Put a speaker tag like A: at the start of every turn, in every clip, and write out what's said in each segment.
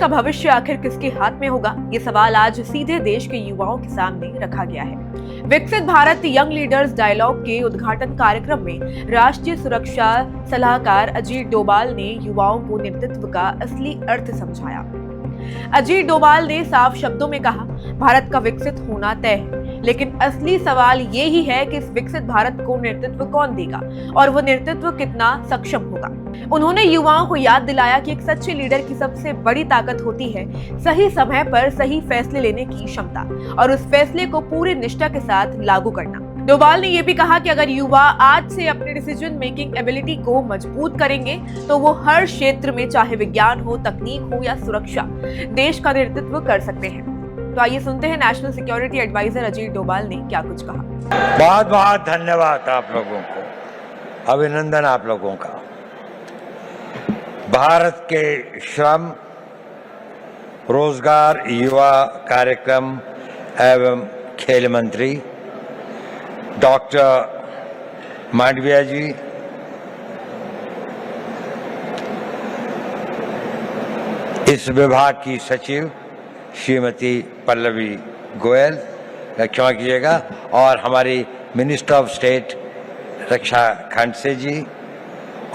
A: का भविष्य आखिर किसके हाथ में होगा, ये सवाल आज सीधे देश के युवाओं के सामने रखा गया है। विकसित भारत यंग लीडर्स डायलॉग के उद्घाटन कार्यक्रम में राष्ट्रीय सुरक्षा सलाहकार अजीत डोभाल ने युवाओं को नेतृत्व का असली अर्थ समझाया। अजीत डोभाल ने साफ शब्दों में कहा, भारत का विकसित होना तय है, लेकिन असली सवाल ये ही है कि इस विकसित भारत को नेतृत्व कौन देगा और वो नेतृत्व कितना सक्षम होगा। उन्होंने युवाओं को याद दिलाया कि एक सच्चे लीडर की सबसे बड़ी ताकत होती है सही समय पर सही फैसले लेने की क्षमता और उस फैसले को पूरी निष्ठा के साथ लागू करना। डोभाल ने यह भी कहा कि अगर युवा आज से अपने डिसीजन मेकिंग एबिलिटी को मजबूत करेंगे तो वो हर क्षेत्र में, चाहे विज्ञान हो, तकनीक हो या सुरक्षा, देश का नेतृत्व कर सकते हैं। तो आइए सुनते हैं national security adviser Ajit Doval ने क्या कुछ कहा।
B: बहुत बहुत धन्यवाद आप लोगों को, अभिनंदन आप लोगों का। भारत के श्रम, रोजगार, युवा कार्यक्रम एवं खेल मंत्री डॉक्टर मांडविया जी, इस विभाग की सचिव श्रीमती पल्लवी गोयल, क्षमा कीजिएगा, और हमारी मिनिस्टर ऑफ स्टेट रक्षा खड़से जी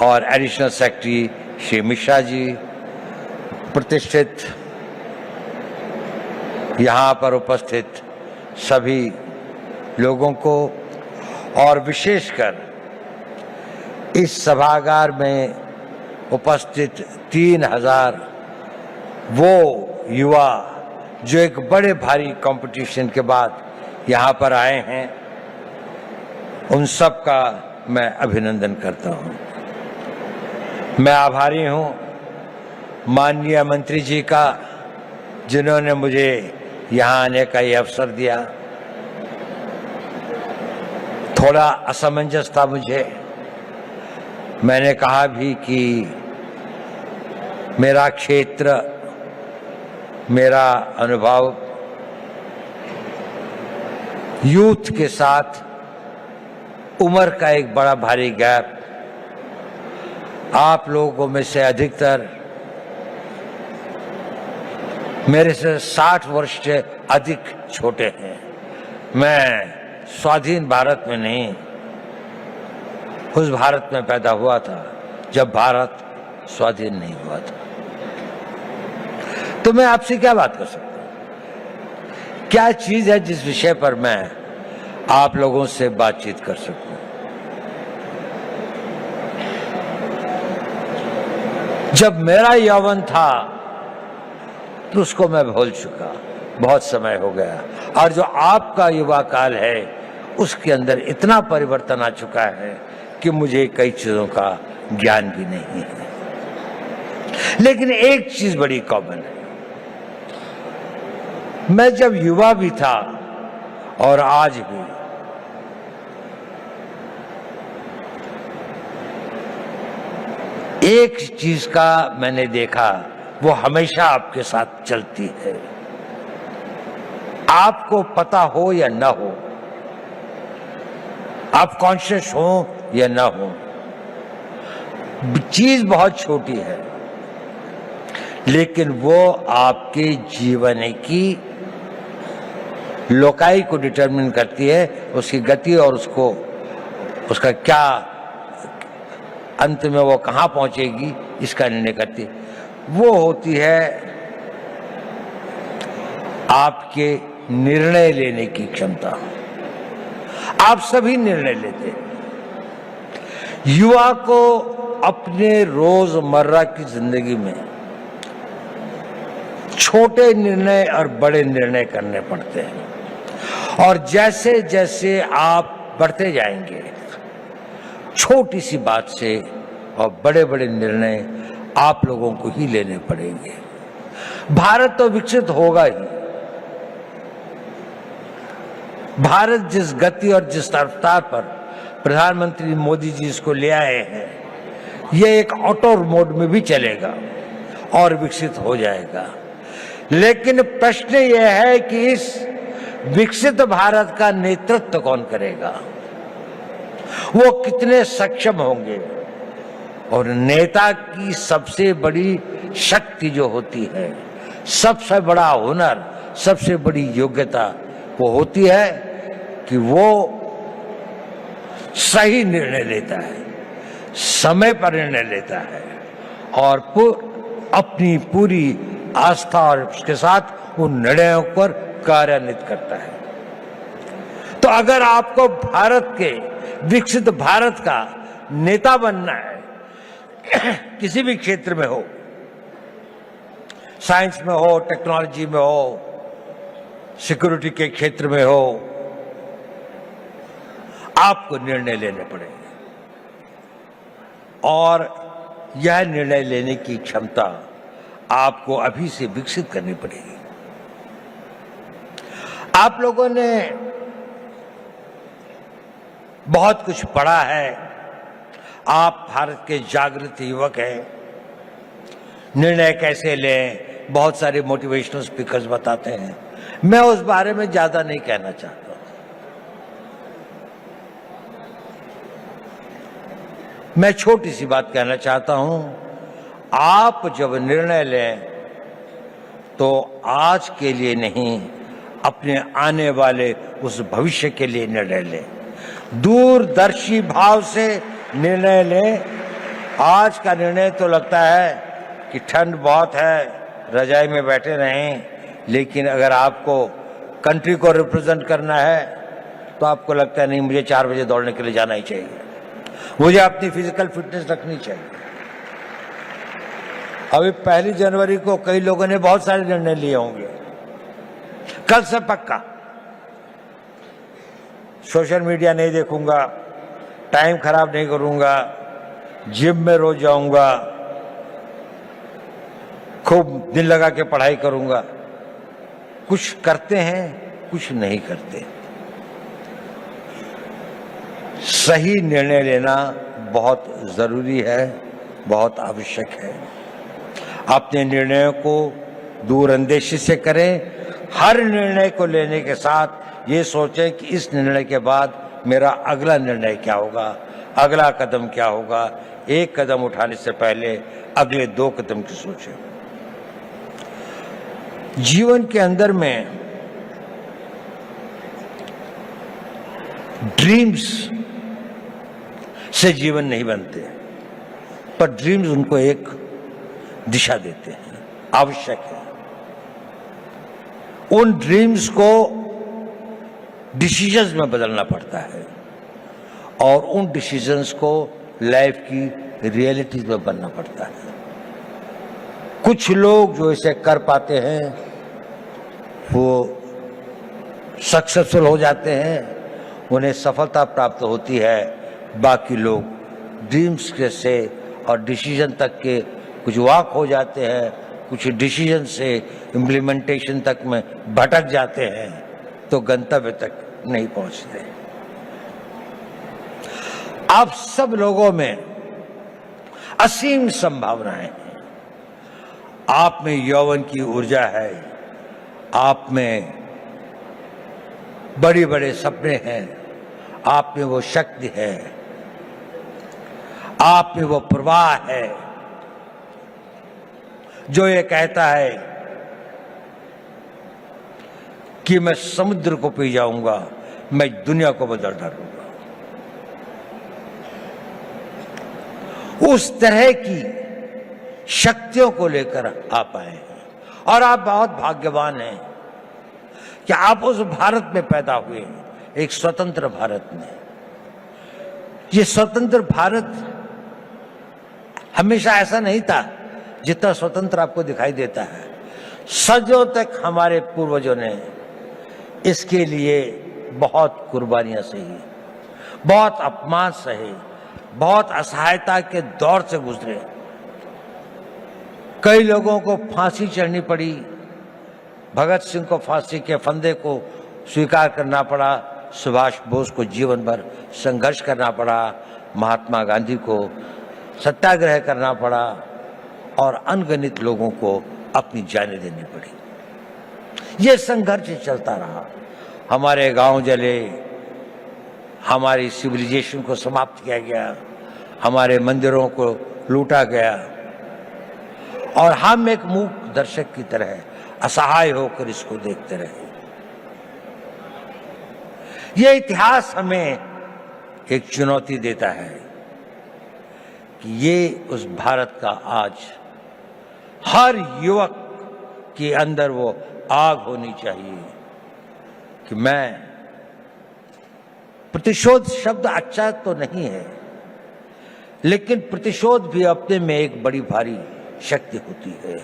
B: और एडिशनल सेक्रेटरी श्री मिश्रा जी, प्रतिष्ठित यहाँ पर उपस्थित सभी लोगों को और विशेषकर इस सभागार में उपस्थित 3000 वो युवा जो एक बड़े भारी कंपटीशन के बाद यहाँ पर आए हैं, उन सब का मैं अभिनंदन करता हूँ। मैं आभारी हूँ माननीय मंत्री जी का, जिन्होंने मुझे यहाँ आने का ये अवसर दिया। थोड़ा असमंजस था मुझे, मैंने कहा भी कि मेरा क्षेत्र, मेरा अनुभव यूथ के साथ उम्र का एक बड़ा भारी गैप, आप लोगों में से अधिकतर मेरे से 60 वर्ष से अधिक छोटे हैं। मैं स्वाधीन भारत में नहीं, उस भारत में पैदा हुआ था जब भारत स्वाधीन नहीं हुआ था। तो मैं आपसे क्या बात कर सकता हूं? क्या चीज है जिस विषय पर मैं आप लोगों से बातचीत कर सकूं? जब मेरा यौवन था तो उसको मैं भूल चुका, बहुत समय हो गया, और जो आपका युवा काल है उसके अंदर इतना परिवर्तन आ चुका है कि मुझे कई चीजों का ज्ञान भी नहीं है। लेकिन एक चीज बड़ी कॉमन है, मैं जब युवा भी था और आज भी, एक चीज का मैंने देखा, वो हमेशा आपके साथ चलती है, आपको पता हो या ना हो, आप कॉन्शियस हो या ना हो, चीज बहुत छोटी है लेकिन वो आपके जीवन की लोकाई को डिटरमिन करती है, उसकी गति और उसका क्या अंत में वो कहां पहुंचेगी इसका निर्णय करती है। वो होती है आपके निर्णय लेने की क्षमता। आप सभी निर्णय लेते हैं। युवा को अपने रोजमर्रा की जिंदगी में छोटे निर्णय और बड़े निर्णय करने पड़ते हैं, और जैसे जैसे आप बढ़ते जाएंगे, छोटी सी बात से और बड़े बड़े निर्णय आप लोगों को ही लेने पड़ेंगे। भारत तो विकसित होगा ही। भारत जिस गति और जिस रफ्तार पर प्रधानमंत्री मोदी जी इसको ले आए हैं, ये एक ऑटो मोड में भी चलेगा और विकसित हो जाएगा। लेकिन प्रश्न यह है कि इस विकसित भारत का नेतृत्व कौन करेगा, वो कितने सक्षम होंगे। और नेता की सबसे बड़ी शक्ति जो होती है सबसे बड़ा हुनर, सबसे बड़ी योग्यता वो होती है कि वो सही निर्णय लेता है, समय पर निर्णय लेता है और अपनी पूरी आस्था और उसके साथ उन निर्णयों पर कार्यान्वित करता है। तो अगर आपको भारत के विकसित भारत का नेता बनना है, किसी भी क्षेत्र में हो, साइंस में हो, टेक्नोलॉजी में हो, सिक्योरिटी के क्षेत्र में हो, आपको निर्णय लेने पड़ेंगे और यह निर्णय लेने की क्षमता आपको अभी से विकसित करनी पड़ेगी। आप लोगों ने बहुत कुछ पढ़ा है, आप भारत के जागृत युवक हैं। निर्णय कैसे लें, बहुत सारे मोटिवेशनल स्पीकर्स बताते हैं, मैं उस बारे में ज्यादा नहीं कहना चाहता। मैं छोटी सी बात कहना चाहता हूं, आप जब निर्णय लें तो आज के लिए नहीं, अपने आने वाले उस भविष्य के लिए निर्णय लें। दूरदर्शी भाव से निर्णय लें। आज का निर्णय तो लगता है कि ठंड बहुत है, रजाई में बैठे रहें, लेकिन अगर आपको कंट्री को रिप्रेजेंट करना है तो आपको लगता है नहीं, मुझे 4 बजे दौड़ने के लिए जाना ही चाहिए, मुझे अपनी फिजिकल फिटनेस रखनी चाहिए। अभी 1 जनवरी को कई लोगों ने बहुत सारे निर्णय लिए होंगे। कल से पक्का सोशल मीडिया नहीं देखूंगा, टाइम खराब नहीं करूंगा, जिम में रोज जाऊंगा, खूब दिल लगा के पढ़ाई करूंगा। कुछ करते हैं, कुछ नहीं करते। सही निर्णय लेना बहुत जरूरी है, बहुत आवश्यक है। अपने निर्णयों को दूरअंदेशी से करें। हर निर्णय को लेने के साथ ये सोचें कि इस निर्णय के बाद मेरा अगला निर्णय क्या होगा, अगला कदम क्या होगा। एक कदम उठाने से पहले अगले 2 कदम की सोचें। जीवन के अंदर में ड्रीम्स से जीवन नहीं बनते, पर ड्रीम्स उनको एक दिशा देते हैं, आवश्यक है। उन ड्रीम्स को डिसीजंस में बदलना पड़ता है और उन डिसीजंस को लाइफ की रियलिटीज में बनना पड़ता है। कुछ लोग जो इसे कर पाते हैं वो सक्सेसफुल हो जाते हैं, उन्हें सफलता प्राप्त होती है। बाकी लोग ड्रीम्स के से और डिसीजन तक के कुछ वाक हो जाते हैं, कुछ डिसीजन से इम्प्लीमेंटेशन तक में भटक जाते हैं, तो गंतव्य तक नहीं पहुंचते। आप सब लोगों में असीम संभावनाएं हैं। आप में यौवन की ऊर्जा है, आप में बड़े बड़े सपने हैं, आप में वो शक्ति है, आप में वो प्रवाह है जो ये कहता है कि मैं समुद्र को पी जाऊंगा, मैं दुनिया को बदल डालूंगा। उस तरह की शक्तियों को लेकर आप आए हैं और आप बहुत भाग्यवान हैं कि आप उस भारत में पैदा हुए, एक स्वतंत्र भारत में। ये स्वतंत्र भारत हमेशा ऐसा नहीं था जितना स्वतंत्र आपको दिखाई देता है। सदियों तक हमारे पूर्वजों ने इसके लिए बहुत कुर्बानियां सही, बहुत अपमान सहे, बहुत असहायता के दौर से गुजरे। कई लोगों को फांसी चढ़नी पड़ी, भगत सिंह को फांसी के फंदे को स्वीकार करना पड़ा, सुभाष बोस को जीवन भर संघर्ष करना पड़ा, महात्मा गांधी को सत्याग्रह करना पड़ा और अनगिनत लोगों को अपनी जानें देनी पड़ी। ये संघर्ष चलता रहा। हमारे गांव जले, हमारी सिविलाइजेशन को समाप्त किया गया, हमारे मंदिरों को लूटा गया और हम एक मूक दर्शक की तरह असहाय होकर इसको देखते रहे। यह इतिहास हमें एक चुनौती देता है कि ये उस भारत का आज हर युवक के अंदर वो आग होनी चाहिए कि मैं, प्रतिशोध शब्द अच्छा तो नहीं है, लेकिन प्रतिशोध भी अपने में एक बड़ी भारी शक्ति होती है।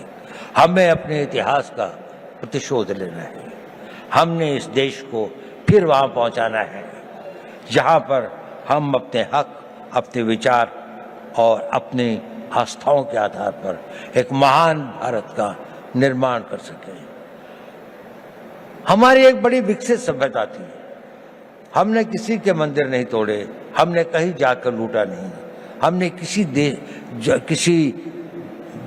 B: हमें अपने इतिहास का प्रतिशोध लेना है। हमने इस देश को फिर वहां पहुंचाना है जहां पर हम अपने हक, अपने विचार और अपनी आस्थाओं के आधार पर एक महान भारत का निर्माण कर सकें। हमारी एक बड़ी विकसित सभ्यता थी। हमने किसी के मंदिर नहीं तोड़े, हमने कहीं जाकर लूटा नहीं, हमने किसी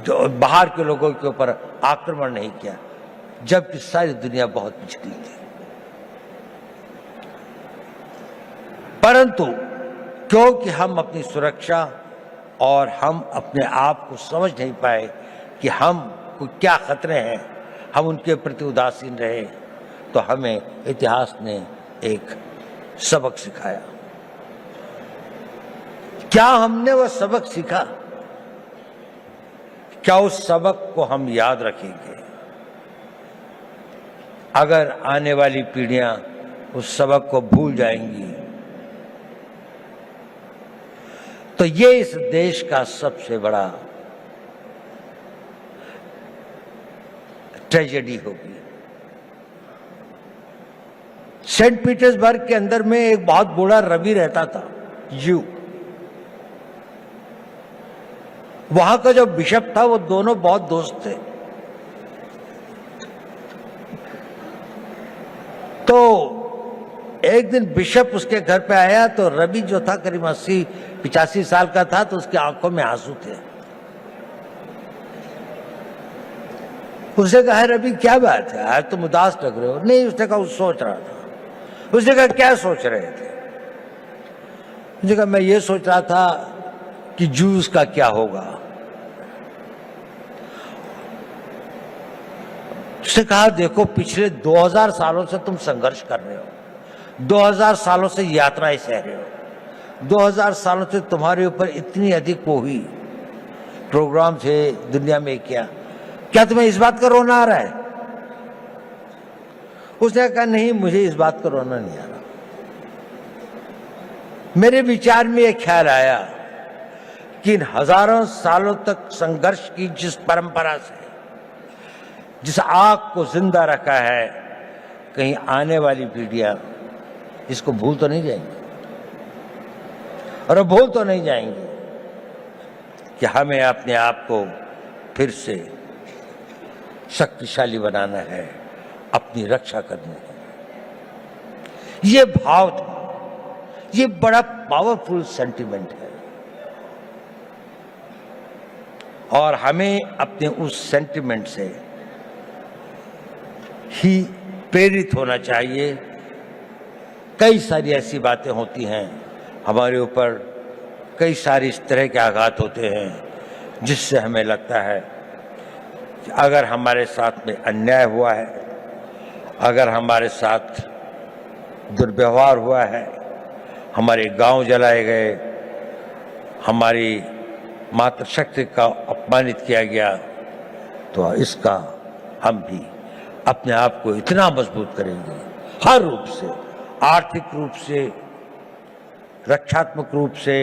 B: बाहर के लोगों के ऊपर आक्रमण नहीं किया, जबकि सारी दुनिया बहुत पिछड़ी थी। परंतु क्योंकि हम अपनी सुरक्षा और हम अपने आप को समझ नहीं पाए कि हम को क्या खतरे हैं, हम उनके प्रति उदासीन रहे, तो हमें इतिहास ने एक सबक सिखाया। क्या हमने वह सबक सीखा? क्या उस सबक को हम याद रखेंगे? अगर आने वाली पीढ़ियां उस सबक को भूल जाएंगी तो ये इस देश का सबसे बड़ा ट्रेजेडी होगी। सेंट पीटर्सबर्ग के अंदर में एक बहुत बूढ़ा रवि रहता था, यू। वहां का जो बिशप था वो दोनों बहुत दोस्त थे। तो एक दिन बिशप उसके घर पे आया तो रवि जो था करीब 80-85 साल का था, तो उसकी आंखों में आंसू थे। उसने कहा, रवि क्या बात है, आज तुम उदास लग रहे हो? नहीं, उसने कहा सोच रहा था। उसने कहा क्या सोच रहे थे? उसने कहा मैं ये सोच रहा था कि जूस का क्या होगा। उसने कहा देखो पिछले 2000 सालों से तुम संघर्ष कर रहे हो, 2000 सालों से यात्राएं सह रहे हो, 2000 सालों से तुम्हारे ऊपर इतनी अधिक वो हुई प्रोग्राम थे दुनिया में, क्या तुम्हें इस बात का रोना आ रहा है? उसने कहा नहीं, मुझे इस बात का रोना नहीं आ रहा। मेरे विचार में यह ख्याल आया कि इन हजारों सालों तक संघर्ष की जिस परंपरा से, जिस आग को जिंदा रखा है, कहीं आने वाली पीढ़ियां इसको भूल तो नहीं जाएंगी, और भूल तो नहीं जाएंगे कि हमें अपने आप को फिर से शक्तिशाली बनाना है, अपनी रक्षा करनी है। ये भाव था, ये बड़ा पावरफुल सेंटिमेंट है, और हमें अपने उस सेंटिमेंट से ही प्रेरित होना चाहिए। कई सारी ऐसी बातें होती हैं हमारे ऊपर, कई सारी इस तरह के आघात होते हैं जिससे हमें लगता है कि अगर हमारे साथ में अन्याय हुआ है, अगर हमारे साथ दुर्व्यवहार हुआ है, हमारे गांव जलाए गए, हमारी मातृशक्ति का अपमानित किया गया, तो इसका हम भी अपने आप को इतना मजबूत करेंगे, हर रूप से, आर्थिक रूप से, रक्षात्मक रूप से,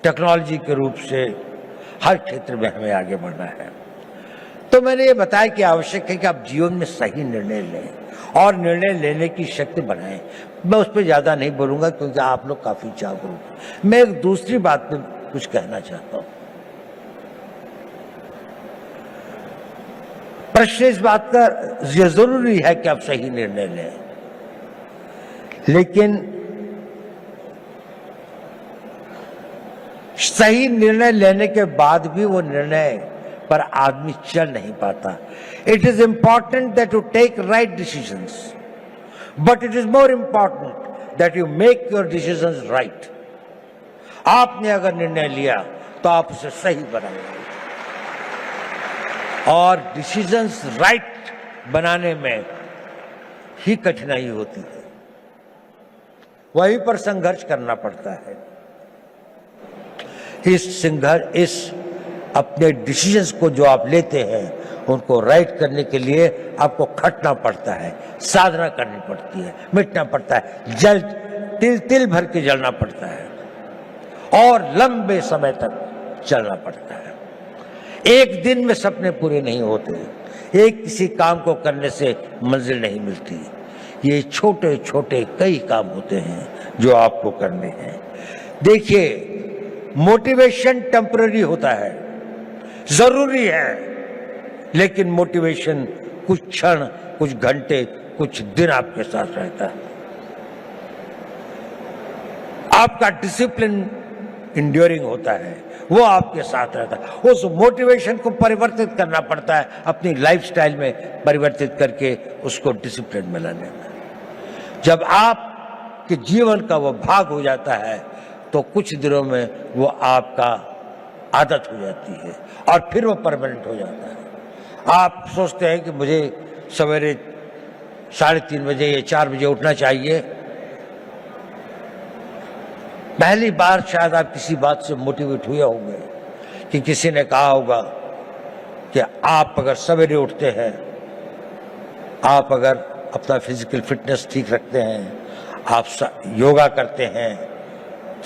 B: टेक्नोलॉजी के रूप से, हर क्षेत्र में हमें आगे बढ़ना है। तो मैंने ये बताया कि आवश्यक है कि आप जीवन में सही निर्णय लें और निर्णय लेने की शक्ति बनाएं। मैं उस पर ज़्यादा नहीं बोलूँगा क्योंकि आप लोग काफ़ी जागरूक हैं। मैं एक दूसरी बात पे कुछ कहना चाहता हूँ। प्रश्न इस बात का ये जरूरी है कि आप सही निर्णय लें, लेकिन सही निर्णय लेने के बाद भी वो निर्णय पर आदमी चल नहीं पाता। It is important that you take right decisions, but it is more important that you make your decisions right. आपने अगर निर्णय लिया तो आप उसे सही बनाएंगे, और डिसीजंस राइट बनाने में ही कठिनाई होती है, वहीं पर संघर्ष करना पड़ता है। इस अपने डिसीजंस को जो आप लेते हैं उनको राइट करने के लिए आपको खटना पड़ता है, साधना करनी पड़ती है, मिटना पड़ता है, जल तिल तिल भर के जलना पड़ता है और लंबे समय तक चलना पड़ता है। एक दिन में सपने पूरे नहीं होते, एक किसी काम को करने से मंजिल नहीं मिलती। ये छोटे छोटे कई काम होते हैं जो आपको करने हैं। देखिए, मोटिवेशन टेम्पररी होता है, जरूरी है, लेकिन मोटिवेशन कुछ क्षण, कुछ घंटे, कुछ दिन आपके साथ रहता है। आपका डिसिप्लिन इंड्योरिंग होता है, वो आपके साथ रहता है। उस मोटिवेशन को परिवर्तित करना पड़ता है, अपनी लाइफस्टाइल में परिवर्तित करके उसको डिसिप्लिन में लाने में। जब आपके जीवन का वो भाग हो जाता है तो कुछ दिनों में वो आपका आदत हो जाती है और फिर वो परमानेंट हो जाता है। आप सोचते हैं कि मुझे सवेरे 3:30 बजे या 4 बजे उठना चाहिए। पहली बार शायद आप किसी बात से मोटिवेट हुए होंगे कि किसी ने कहा होगा कि आप अगर सवेरे उठते हैं, आप अगर अपना फिजिकल फिटनेस ठीक रखते हैं, आप योगा करते हैं,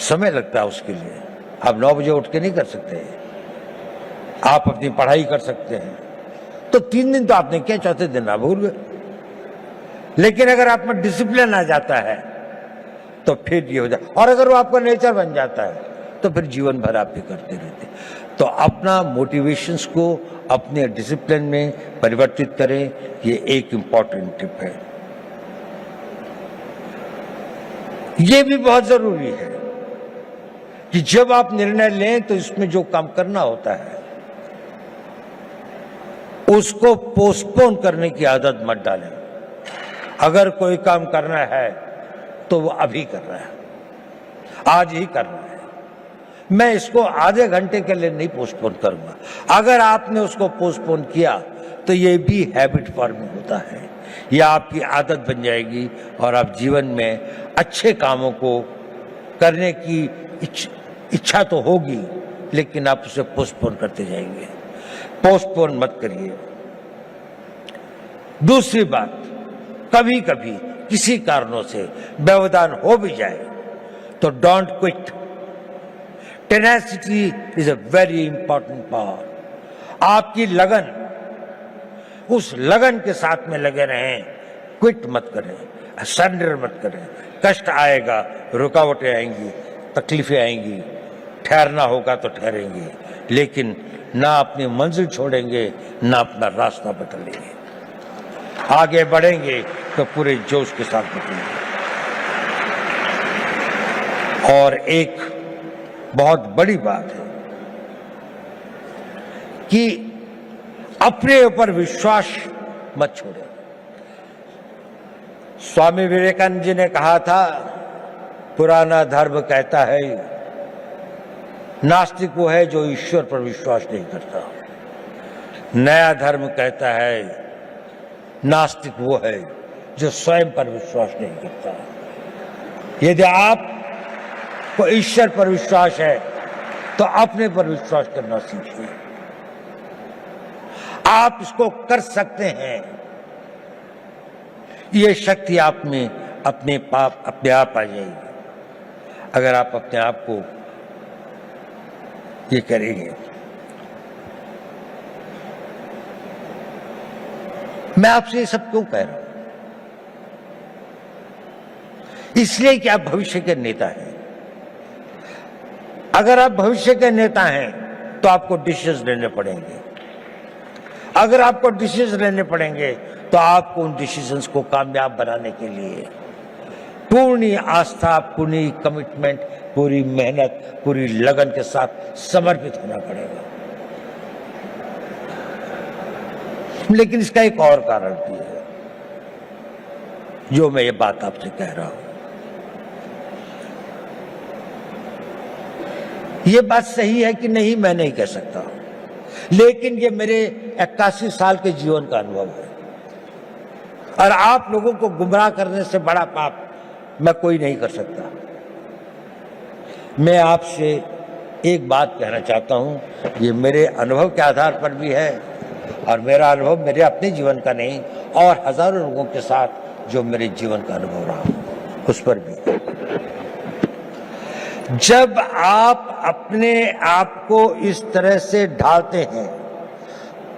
B: समय लगता है उसके लिए। आप 9 बजे उठ के नहीं कर सकते। आप अपनी पढ़ाई कर सकते हैं तो 3 दिन तो आपने किया, चौथे दिन आप भूल गए। लेकिन अगर आप में डिसिप्लिन आ जाता है तो फिर ये हो जाए, और अगर वो आपका नेचर बन जाता है तो फिर जीवन भर आप भी करते रहते। तो अपना मोटिवेशंस को अपने डिसिप्लिन में परिवर्तित करें, ये एक इंपॉर्टेंट टिप है। ये भी बहुत जरूरी है कि जब आप निर्णय लें तो इसमें जो काम करना होता है उसको पोस्टपोन करने की आदत मत डालें। अगर कोई काम करना है तो वो अभी करना है, आज ही करना है। मैं इसको आधे घंटे के लिए नहीं पोस्टपोन करूंगा। अगर आपने उसको पोस्टपोन किया तो ये भी हैबिट फॉर्मिंग होता है, ये आपकी आदत बन जाएगी और आप जीवन में अच्छे कामों को करने की इच्छा तो होगी, लेकिन आप उसे पोस्टपोन करते जाएंगे। पोस्टपोन मत करिए। दूसरी बात, कभी कभी किसी कारणों से व्यवधान हो भी जाए तो don't quit. Tenacity is a very important power. आपकी लगन, उस लगन के साथ में लगे रहें, क्विट मत करें, सरेंडर मत करें। कष्ट आएगा, रुकावटें आएंगी, तकलीफें आएंगी, ठहरना होगा तो ठहरेंगे, लेकिन ना अपनी मंजिल छोड़ेंगे, ना अपना रास्ता बदलेंगे। आगे बढ़ेंगे तो पूरे जोश के साथ बढ़ेंगे। और एक बहुत बड़ी बात है कि अपने ऊपर विश्वास मत छोड़ें। स्वामी विवेकानंद जी ने कहा था, पुराना धर्म कहता है नास्तिक वो है जो ईश्वर पर विश्वास नहीं करता। नया धर्म कहता है नास्तिक वो है जो स्वयं पर विश्वास नहीं करता। यदि आप को ईश्वर पर विश्वास है तो अपने पर विश्वास करना सीखिए। आप इसको कर सकते हैं। ये शक्ति आप में अपने आप आ जाएगी अगर आप अपने आप को ये करेंगे। मैं आपसे ये सब क्यों कह रहा हूं? इसलिए कि आप भविष्य के नेता हैं। अगर आप भविष्य के नेता हैं तो आपको डिसीजन लेने पड़ेंगे। अगर आपको डिसीजन लेने पड़ेंगे तो आपको उन डिसीजंस को कामयाब बनाने के लिए पूरी आस्था, पूरी कमिटमेंट, पूरी मेहनत, पूरी लगन के साथ समर्पित होना पड़ेगा। लेकिन इसका एक और कारण भी है जो मैं ये बात आपसे कह रहा हूं। ये बात सही है कि नहीं मैं नहीं कह सकता, लेकिन ये मेरे 81 साल के जीवन का अनुभव है। और आप लोगों को गुमराह करने से बड़ा पाप मैं कोई नहीं कर सकता। मैं आपसे एक बात कहना चाहता हूं, ये मेरे अनुभव के आधार पर भी है, और मेरा अनुभव मेरे अपने जीवन का नहीं, और हजारों लोगों के साथ जो मेरे जीवन का अनुभव रहा उस पर भी। जब आप अपने आप को इस तरह से ढालते हैं,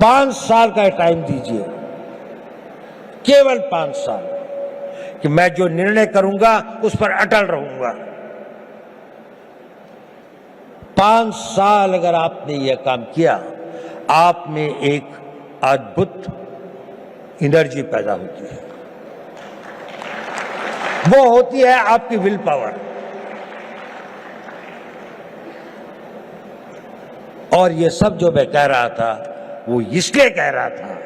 B: 5 साल का टाइम दीजिए, केवल 5 साल, कि मैं जो निर्णय करूंगा उस पर अटल रहूंगा। 5 साल अगर आपने यह काम किया, आप में एक अद्भुत एनर्जी पैदा होती है। वो होती है आपकी विल पावर। और ये सब जो मैं कह रहा था वो इसलिए कह रहा था,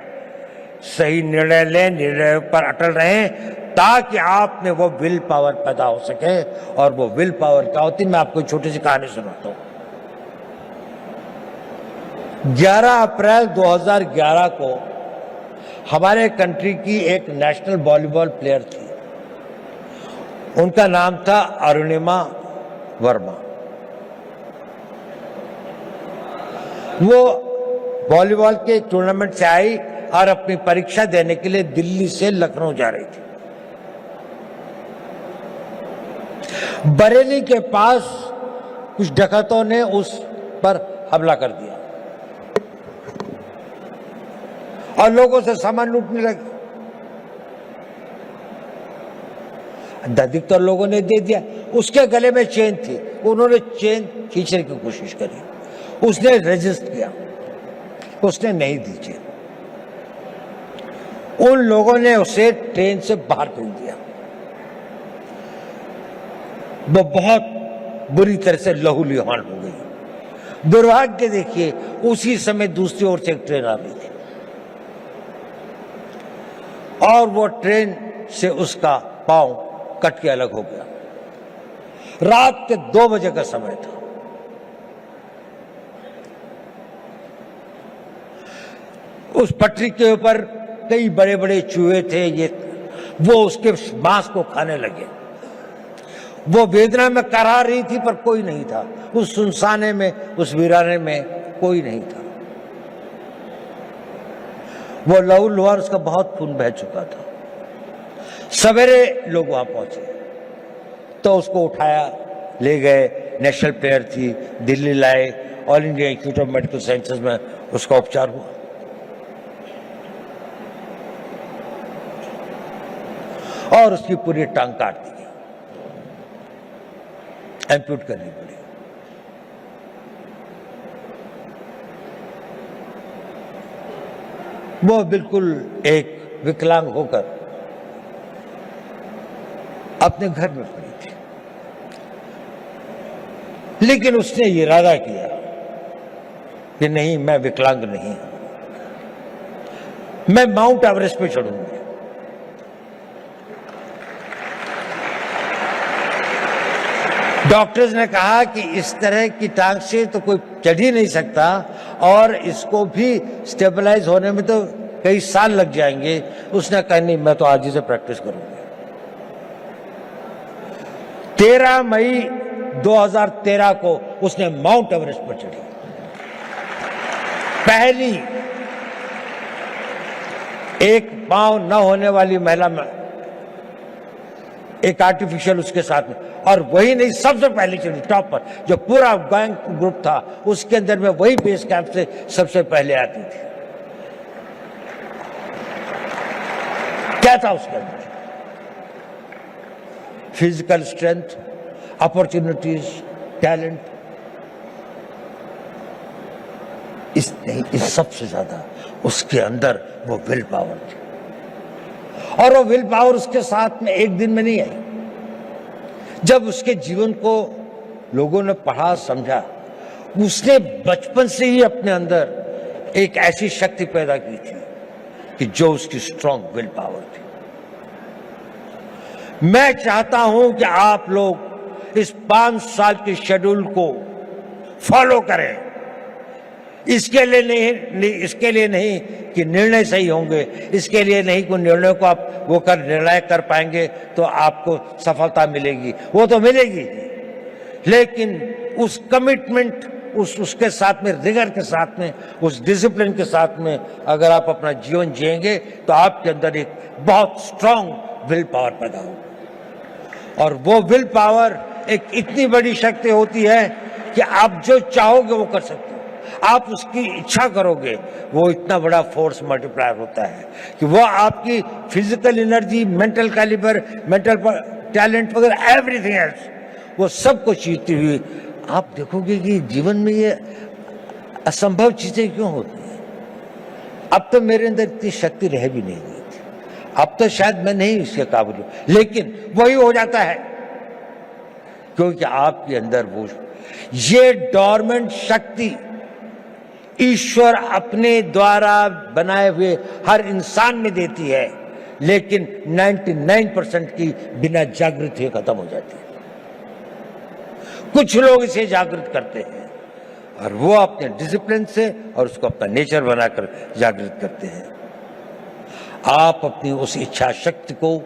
B: सही निर्णय लें, निर्णय पर अटल रहें, ताकि आप में वो विल पावर पैदा हो सके। और वो विल पावर क्या होती है, मैं आपको छोटी सी कहानी सुनाता हूं। 11 अप्रैल 2011 को हमारे कंट्री की एक नेशनल वॉलीबॉल प्लेयर थी, उनका नाम था अरुणिमा वर्मा। वो वॉलीबॉल के टूर्नामेंट से आई और अपनी परीक्षा देने के लिए दिल्ली से लखनऊ जा रही थी। बरेली के पास कुछ डकैतों ने उस पर हमला कर दिया और लोगों से सामान लूटने लगे। अधिकतर लोगों ने दे दिया। उसके गले में चेन थी, उन्होंने चेन खींचने की कोशिश करी, उसने रेजिस्ट किया, उसने नहीं दी चेन। उन लोगों ने उसे ट्रेन से बाहर फेंक दिया। वो बहुत बुरी तरह से लहूलुहान हो गई। दुर्भाग्य देखिए, उसी समय दूसरी ओर से एक ट्रेन आ रही थी और वो ट्रेन से उसका पांव कट के अलग हो गया। रात के 2 बजे का समय था। उस पटरी के ऊपर कई बड़े बड़े चूहे थे, वो उसके मांस को खाने लगे। वो वेदना में कराह रही थी पर कोई नहीं था। उस सुनसाने में, उस वीराने में कोई नहीं था। वो लहूलुहान, उसका बहुत खून बह चुका था। सवेरे लोग वहां पहुंचे तो उसको उठाया, ले गए। नेशनल प्लेयर थी, दिल्ली लाए, all India institute of medical sciences में उसका उपचार हुआ। और उसकी पूरी टांग काट दी गई, एम्प्यूट करनी पड़ी। वो बिल्कुल एक विकलांग होकर अपने घर में पड़ी थी, लेकिन उसने इरादा किया कि नहीं, मैं विकलांग नहीं हूं, मैं माउंट एवरेस्ट पे चढ़ूंगी। डॉक्टर्स ने कहा कि इस तरह की टांग से तो कोई चढ़ ही नहीं सकता और इसको भी स्टेबलाइज होने में तो कई साल लग जाएंगे। उसने कहा नहीं, मैं तो आज ही से प्रैक्टिस करूंगी। 13 मई 2013 को उसने माउंट एवरेस्ट पर चढ़ी। पहली एक पांव न होने वाली महिला में एक आर्टिफिशियल उसके साथ में, और वही नहीं, सबसे पहले चढ़ी टॉप पर। जो पूरा गैंग ग्रुप था उसके अंदर में वही बेस कैंप से सबसे पहले आती थी। क्या था उसके अंदर? Physical strength, opportunities, talent. इस सबसे ज्यादा उसके अंदर वो विल पावर थी। और वो विल पावर उसके साथ में एक दिन में नहीं आई। जब उसके जीवन को लोगों ने पढ़ा, समझा, उसने बचपन से ही अपने अंदर एक ऐसी शक्ति पैदा की थी कि जो उसकी स्ट्रॉन्ग विल पावर थी। मैं चाहता हूं कि आप लोग इस 5 साल के शेड्यूल को फॉलो करें। इसके लिए इसके लिए नहीं कि निर्णय सही होंगे, इसके लिए नहीं कि निर्णय को आप निर्णय कर पाएंगे तो आपको सफलता मिलेगी, वो तो मिलेगी, लेकिन उस कमिटमेंट, उसके साथ में, रिगर के साथ में, उस डिसिप्लिन के साथ में अगर आप अपना जीवन जिएंगे तो आपके अंदर एक बहुत स्ट्रांग विल पावर पैदा होगा। और वो विल पावर एक इतनी बड़ी शक्ति होती है कि आप जो चाहोगे वो कर सकते हो। आप उसकी इच्छा करोगे, वो इतना बड़ा फोर्स मल्टीप्लायर होता है कि वो आपकी physical energy, mental calibre, mental talent वगैरह एवरीथिंग एल्स, वो सब कुछ जीतती हुई आप देखोगे कि जीवन में ये असंभव चीजें क्यों होती हैं। अब तो मेरे अंदर इतनी शक्ति रह भी नहीं गई थी, अब तो शायद मैं नहीं इसके काबिल हूं, लेकिन वही हो जाता है क्योंकि आपके अंदर वो ये डोरमेंट शक्ति ईश्वर अपने द्वारा बनाए हुए हर इंसान में देती है, लेकिन 99% की बिना जागृत हुए खत्म हो जाती है। कुछ लोग इसे जागृत करते हैं और वो अपने डिसिप्लिन से और उसको अपना नेचर बनाकर जागृत करते हैं। आप अपनी उस इच्छा शक्ति को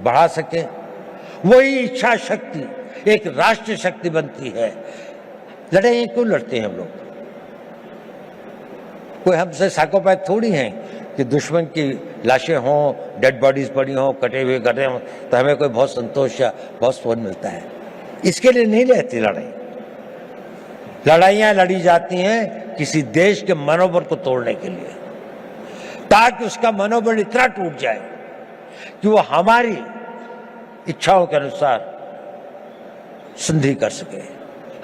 B: बढ़ा सकें, वही इच्छा शक्ति एक राष्ट्रीय शक्ति बनती है। लड़ाइयां क्यों लड़ते हैं हम लोग? कोई हमसे साइकोपैथ थोड़ी हैं कि दुश्मन की लाशें हों, डेड बॉडीज पड़ी हों, कटे हुए गड्ढे हों तो हमें कोई बहुत संतोष या बहुत सुकून मिलता है। इसके लिए नहीं रहती लड़ाई। लड़ाइयां लड़ी जाती हैं किसी देश के मनोबल को तोड़ने के लिए, ताकि उसका मनोबल इतना टूट जाए कि वो हमारी इच्छाओं के अनुसार संधि कर सके,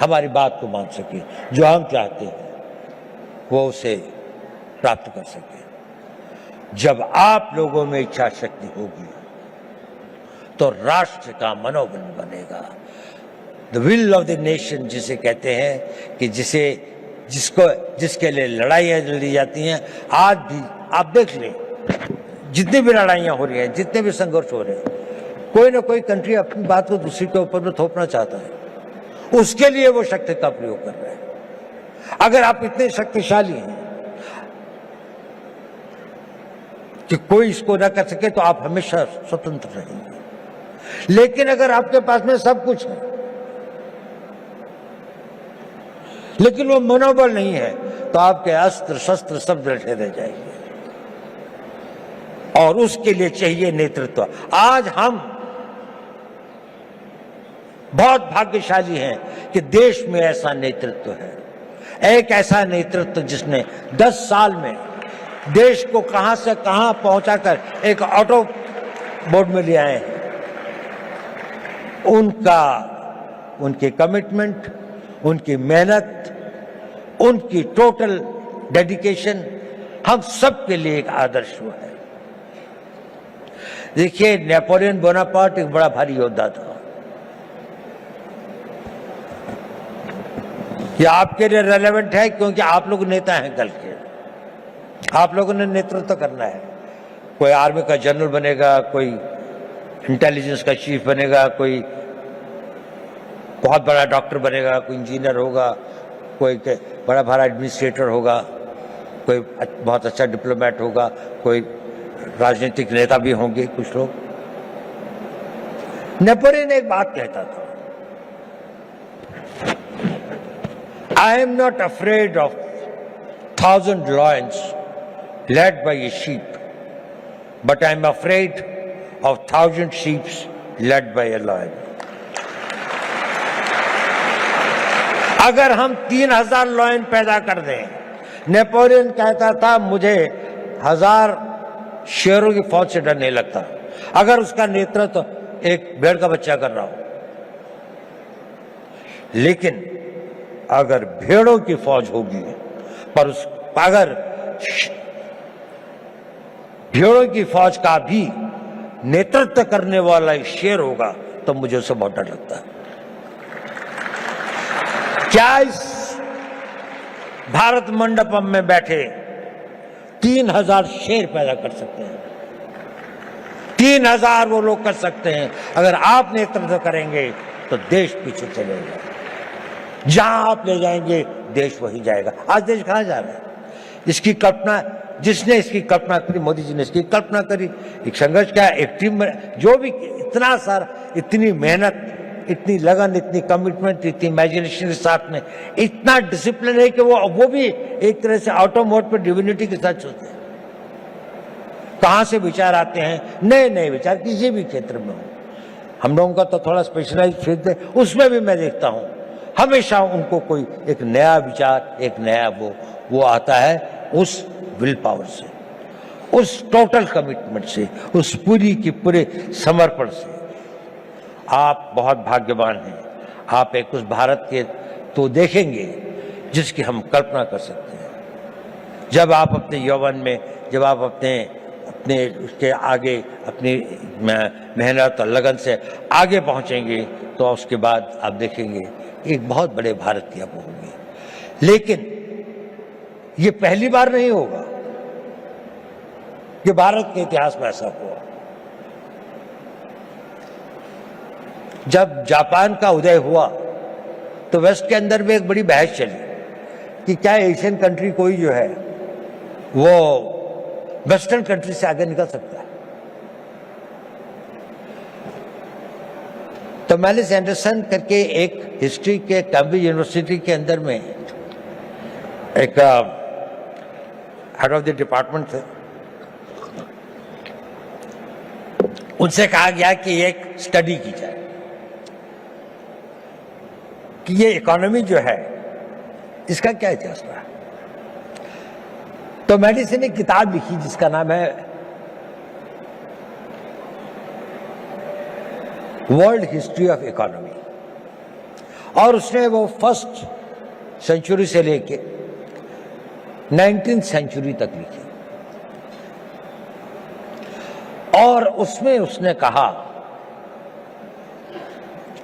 B: हमारी बात को मान सके, जो हम चाहते हैं वो उसे प्राप्त कर सके। जब आप लोगों में इच्छा शक्ति होगी तो राष्ट्र का मनोबल बनेगा। The will of the nation जिसे कहते हैं कि जिसके लिए लड़ाइयां लड़ी जाती हैं। आज भी आप देख लें, जितनी भी लड़ाइयां हो रही हैं, जितने भी संघर्ष हो रहे हैं, कोई ना कोई कंट्री अपनी बात को दूसरी के ऊपर में थोपना चाहता है, उसके लिए वो शक्ति का प्रयोग कर रहे हैं। अगर आप इतने शक्तिशाली हैं कि कोई इसको ना कर सके तो आप हमेशा स्वतंत्र रहेंगे। लेकिन अगर आपके पास में सब कुछ है लेकिन वो मनोबल नहीं है तो आपके अस्त्र शस्त्र सब रखे रह जाएंगे, और उसके लिए चाहिए नेतृत्व। आज हम बहुत भाग्यशाली हैं कि देश में ऐसा नेतृत्व है, एक ऐसा नेतृत्व जिसने 10 साल में देश को कहां से कहां पहुंचाकर एक ऑटो बोर्ड में ले आए हैं। उनकी कमिटमेंट, उनकी मेहनत, उनकी टोटल डेडिकेशन हम सब के लिए एक आदर्श हुआ है। देखिए, नेपोलियन बोनापार्ट एक बड़ा भारी योद्धा था। ये आपके लिए रेलेवेंट है क्योंकि आप लोग नेता हैं कल के, आप लोगों ने नेतृत्व करना है। कोई आर्मी का जनरल बनेगा, कोई इंटेलिजेंस का चीफ बनेगा, कोई बहुत बड़ा डॉक्टर बनेगा, कोई इंजीनियर होगा, कोई बड़ा बड़ा एडमिनिस्ट्रेटर होगा, कोई बहुत अच्छा डिप्लोमेट होगा, कोई राजनीतिक नेता भी होंगे कुछ लोग। नेपोलियन एक बात कहता था, I am not afraid of 1,000 lions led by a sheep, but I am afraid of 1,000 sheep led by a lion. अगर हम 3,000 लॉयन पैदा कर दें, नेपोलियन कहता था मुझे 1,000 शेरों की फौज से डर नहीं लगता अगर उसका नेतृत्व एक भेड़ का बच्चा कर रहा हो। लेकिन अगर भेड़ों की फौज होगी पर अगर भेड़ों की फौज का भी नेतृत्व करने वाला एक शेर होगा तो मुझे उससे बहुत डर लगता है। क्या इस भारत मंडपम में बैठे 3,000 शेर पैदा कर सकते हैं? 3,000 वो लोग कर सकते हैं। अगर आप नेतृत्व करेंगे तो देश पीछे चलेगा। जहां आप ले जाएंगे देश वही जाएगा। आज देश कहाँ जा रहा है? इसकी कल्पना जिसने इसकी कल्पना करी, मोदी जी ने इसकी कल्पना करी। एक संघर्ष क्या है, एक टीम में जो भी इतना सारा, इतनी मेहनत, इतनी लगन, इतनी कमिटमेंट, इतनी इमेजिनेशन के साथ में इतना डिसिप्लिन है कि वो भी एक तरह से ऑटो मोड पर डिविनिटी के साथ चलते हैं। कहाँ से विचार आते हैं, नए नए विचार किसी भी क्षेत्र में हो। हम लोगों का तो थोड़ा स्पेशलाइज क्षेत्र है, उसमें भी मैं देखता हूँ हमेशा उनको कोई एक नया विचार, एक नया वो आता है उस विल पावर से, उस टोटल कमिटमेंट से, उस पूरी की पूरे समर्पण से। आप बहुत भाग्यवान हैं। आप एक उस भारत के तो देखेंगे जिसकी हम कल्पना कर सकते हैं। जब आप अपने यौवन में, जब आप अपने उसके आगे अपनी मेहनत और लगन से आगे पहुंचेंगे तो उसके बाद आप देखेंगे एक बहुत बड़े भारत की आप होंगे। लेकिन ये पहली बार नहीं होगा कि भारत के इतिहास में ऐसा हुआ। जब जापान का उदय हुआ तो वेस्ट के अंदर में एक बड़ी बहस चली कि क्या एशियन कंट्री कोई जो है वो वेस्टर्न कंट्री से आगे निकल सकता है। तो मैलिस एंडरसन करके एक हिस्ट्री के कैम्ब्रिज यूनिवर्सिटी के अंदर में एक हेड ऑफ द डिपार्टमेंट थे, उनसे कहा गया कि एक स्टडी की जाए कि ये इकोनॉमी जो है इसका क्या इतिहास रहा है। तो मैलिस ने किताब लिखी जिसका नाम है वर्ल्ड हिस्ट्री ऑफ इकोनॉमी, और उसने वो फर्स्ट सेंचुरी से लेके 19th सेंचुरी तक लिखी। और उसमें उसने कहा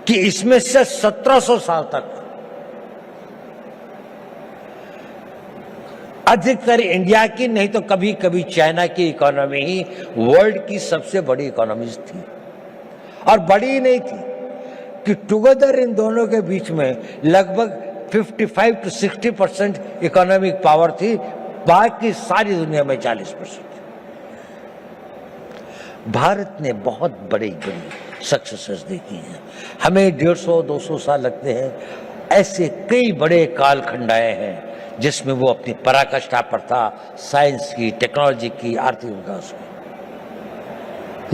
B: कि इसमें से 1700 साल तक अधिकतर इंडिया की, नहीं तो कभी कभी चाइना की इकोनॉमी ही वर्ल्ड की सबसे बड़ी इकोनॉमीज थी। और बड़ी ही नहीं थी कि टुगेदर इन दोनों के बीच में लगभग 55 to 60% इकोनॉमिक पावर थी, बाकी सारी दुनिया में 40%। भारत ने बहुत बड़ी बड़ी सक्सेसेस देखी हैं। हमें 150-200 साल लगते हैं। ऐसे कई बड़े कालखंड आए हैं जिसमें वो अपनी पराकाष्ठा पर था, साइंस की, टेक्नोलॉजी की, आर्थिक विकास की।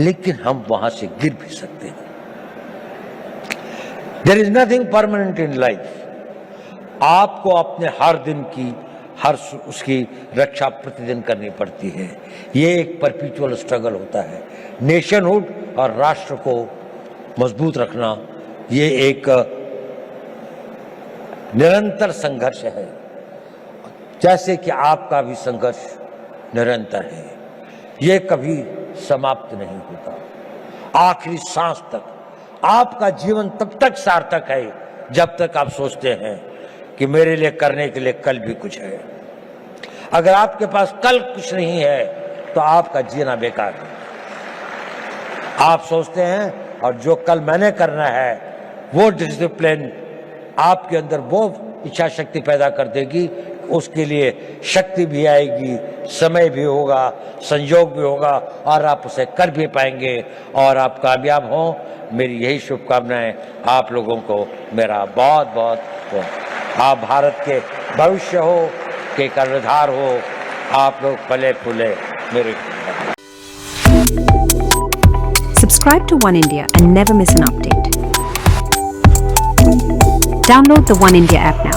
B: लेकिन हम वहां से गिर भी सकते हैं। There is nothing permanent in life. आपको अपने हर दिन की, हर उसकी रक्षा प्रतिदिन करनी पड़ती है। ये एक परपेचुअल स्ट्रगल होता है। नेशनहुड और राष्ट्र को मजबूत रखना ये एक निरंतर संघर्ष है, जैसे कि आपका भी संघर्ष निरंतर है। ये कभी समाप्त नहीं होता। आखिरी सांस तक आपका जीवन तब तक सार्थक है जब तक आप सोचते हैं कि मेरे लिए करने के लिए कल भी कुछ है। अगर आपके पास कल कुछ नहीं है तो आपका जीना बेकार है। आप सोचते हैं और जो कल मैंने करना है वो डिसिप्लिन आपके अंदर वो इच्छा शक्ति पैदा कर देगी। उसके लिए शक्ति भी आएगी, समय भी होगा, संयोग भी होगा और आप उसे कर भी पाएंगे और आप कामयाब हों। मेरी यही शुभकामनाएं आप लोगों को मेरा बहुत बहुत हो। आप भारत के भविष्य हो, के कर्णधार हो। आप लोग पले फूले मेरे।
C: Subscribe to One India and never miss an update. Download the One India app now.